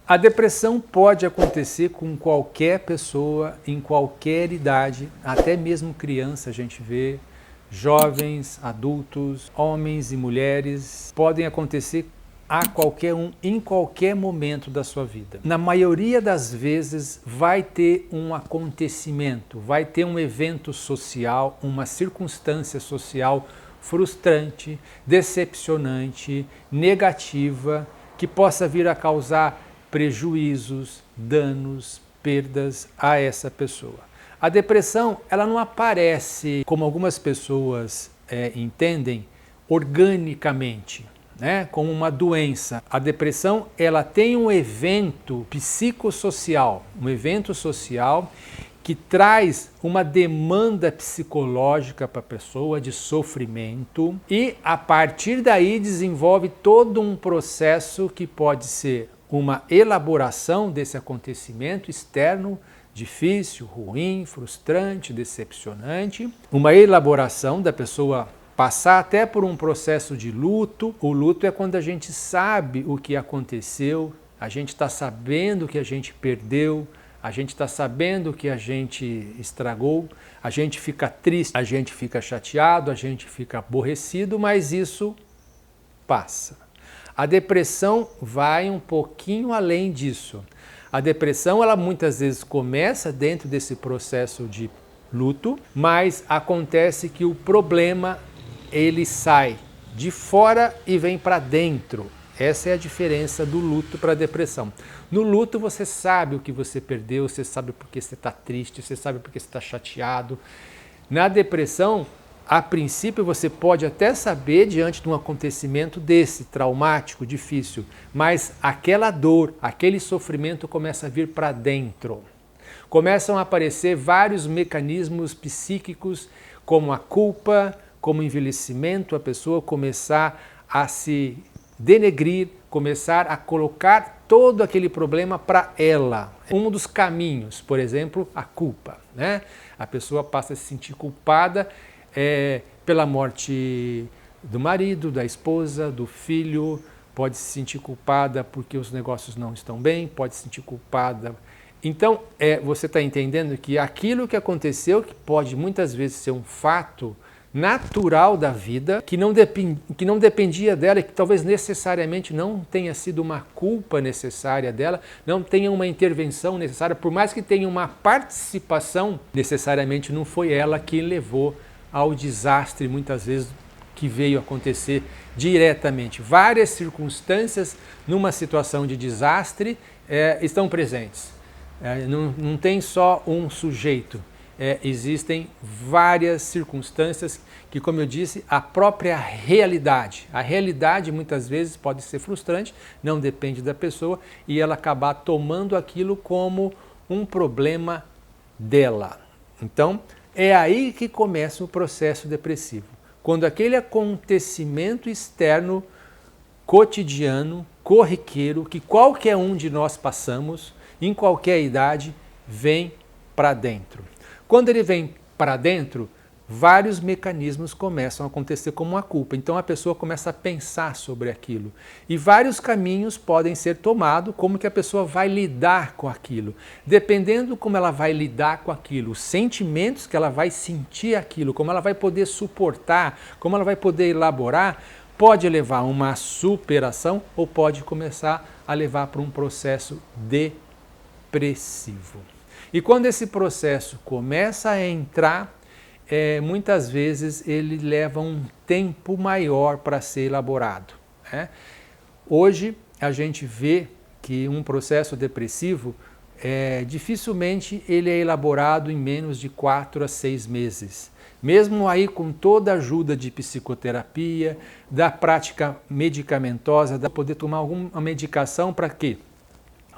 A depressão pode acontecer com qualquer pessoa, em qualquer idade, até mesmo criança a gente vê, jovens, adultos, homens e mulheres, podem acontecer a qualquer um, em qualquer momento da sua vida. Na maioria das vezes vai ter um acontecimento, vai ter um evento social, uma circunstância social frustrante, decepcionante, negativa, que possa vir a causar prejuízos, danos, perdas a essa pessoa. A depressão, ela não aparece, como algumas pessoas entendem, organicamente, né, como uma doença. A depressão, ela tem um evento psicossocial, um evento social que traz uma demanda psicológica para a pessoa de sofrimento e a partir daí desenvolve todo um processo que pode ser uma elaboração desse acontecimento externo, difícil, ruim, frustrante, decepcionante, uma elaboração da pessoa passar até por um processo de luto. O luto é quando a gente sabe o que aconteceu, a gente está sabendo o que a gente perdeu, a gente está sabendo o que a gente estragou, a gente fica triste, a gente fica chateado, a gente fica aborrecido, mas isso passa. A depressão vai um pouquinho além disso. A depressão, ela muitas vezes começa dentro desse processo de luto, mas acontece que o problema ele sai de fora e vem para dentro. Essa é a diferença do luto para a depressão. No luto você sabe o que você perdeu, você sabe porque você está triste, você sabe porque você está chateado. Na depressão, a princípio você pode até saber diante de um acontecimento desse, traumático, difícil, mas aquela dor, aquele sofrimento começa a vir para dentro. Começam a aparecer vários mecanismos psíquicos, como a culpa, como o envelhecimento, a pessoa começar a se denegrir, começar a colocar todo aquele problema para ela. Um dos caminhos, por exemplo, a culpa, né? A pessoa passa a se sentir culpada pela morte do marido, da esposa, do filho, pode se sentir culpada porque os negócios não estão bem, pode se sentir culpada. Então, você está entendendo que aquilo que aconteceu, que pode muitas vezes ser um fato natural da vida, que não dependia dela, que talvez necessariamente não tenha sido uma culpa necessária dela, não tenha uma intervenção necessária, por mais que tenha uma participação, necessariamente não foi ela que levou ao desastre, muitas vezes, que veio acontecer diretamente. Várias circunstâncias numa situação de desastre estão presentes. Não tem só um sujeito. Existem várias circunstâncias que, como eu disse, a própria realidade. A realidade muitas vezes pode ser frustrante, não depende da pessoa, e ela acabar tomando aquilo como um problema dela. Então, é aí que começa o processo depressivo. Quando aquele acontecimento externo, cotidiano, corriqueiro, que qualquer um de nós passamos, em qualquer idade, vem para dentro. Quando ele vem para dentro, vários mecanismos começam a acontecer como a culpa. Então a pessoa começa a pensar sobre aquilo. E vários caminhos podem ser tomados, como que a pessoa vai lidar com aquilo. Dependendo como ela vai lidar com aquilo, os sentimentos que ela vai sentir aquilo, como ela vai poder suportar, como ela vai poder elaborar, pode levar a uma superação ou pode começar a levar para um processo depressivo. E quando esse processo começa a entrar, muitas vezes ele leva um tempo maior para ser elaborado. Hoje a gente vê que um processo depressivo, dificilmente ele é elaborado em menos de 4 a 6 meses. Mesmo aí com toda a ajuda de psicoterapia, da prática medicamentosa, da poder tomar alguma medicação para quê?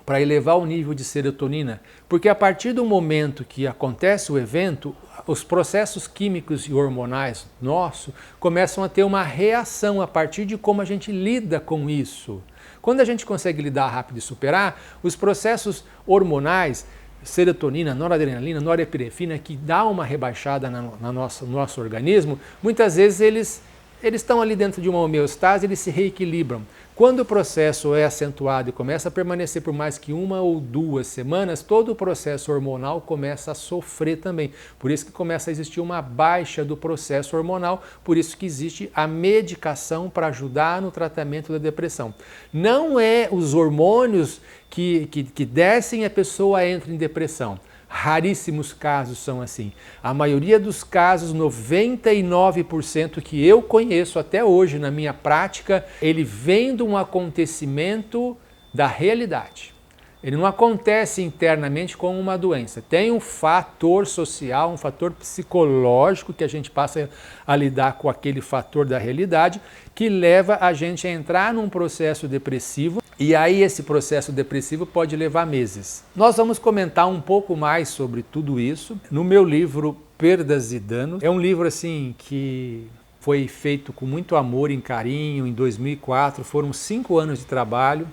Para elevar o nível de serotonina, porque a partir do momento que acontece o evento, os processos químicos e hormonais nossos começam a ter uma reação a partir de como a gente lida com isso. Quando a gente consegue lidar rápido e superar, os processos hormonais, serotonina, noradrenalina, norepinefrina, que dá uma rebaixada no nosso organismo, muitas vezes eles estão ali dentro de uma homeostase, eles se reequilibram. Quando o processo é acentuado e começa a permanecer por mais que 1 ou 2 semanas, todo o processo hormonal começa a sofrer também. Por isso que começa a existir uma baixa do processo hormonal, por isso que existe a medicação para ajudar no tratamento da depressão. Não é os hormônios que descem e a pessoa entra em depressão. Raríssimos casos são assim. A maioria dos casos, 99% que eu conheço até hoje na minha prática, ele vem de um acontecimento da realidade. Ele não acontece internamente com uma doença. Tem um fator social, um fator psicológico que a gente passa a lidar com aquele fator da realidade que leva a gente a entrar num processo depressivo. E aí esse processo depressivo pode levar meses. Nós vamos comentar um pouco mais sobre tudo isso no meu livro Perdas e Danos. É um livro assim que foi feito com muito amor e carinho em 2004. Foram 5 anos de trabalho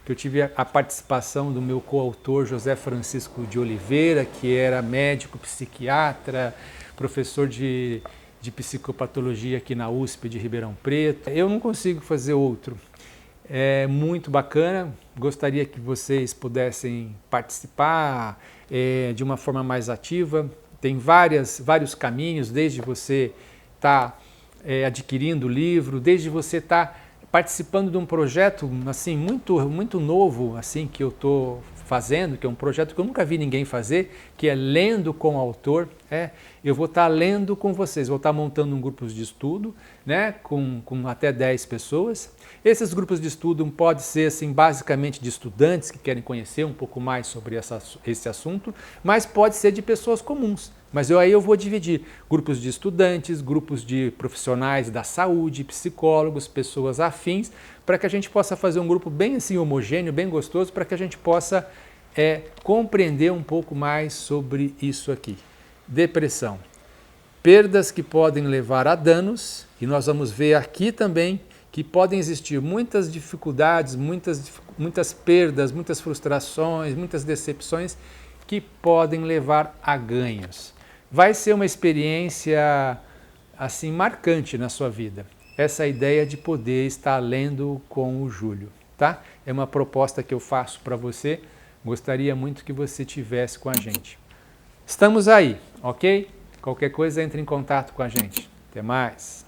que eu tive a participação do meu coautor José Francisco de Oliveira, que era médico, psiquiatra, professor de psicopatologia aqui na USP de Ribeirão Preto. Eu não consigo fazer outro. É muito bacana, gostaria que vocês pudessem participar de uma forma mais ativa. Tem vários caminhos, desde você estar adquirindo o livro, desde você estar participando de um projeto assim muito novo assim que eu estou fazendo, que é um projeto que eu nunca vi ninguém fazer, que é Lendo com o Autor. Eu vou estar lendo com vocês, vou estar montando um grupo de estudo, né, com até 10 pessoas. Esses grupos de estudo podem ser assim, basicamente de estudantes que querem conhecer um pouco mais sobre esse assunto, mas pode ser de pessoas comuns. Mas aí eu vou dividir grupos de estudantes, grupos de profissionais da saúde, psicólogos, pessoas afins, para que a gente possa fazer um grupo bem assim homogêneo, bem gostoso, para que a gente possa compreender um pouco mais sobre isso aqui. Depressão. Perdas que podem levar a danos, e nós vamos ver aqui também que podem existir muitas dificuldades, muitas perdas, muitas frustrações, muitas decepções que podem levar a ganhos. Vai ser uma experiência assim marcante na sua vida. Essa ideia de poder estar lendo com o Júlio, tá? É uma proposta que eu faço para você. Gostaria muito que você tivesse com a gente. Estamos aí, ok? Qualquer coisa, entre em contato com a gente. Até mais!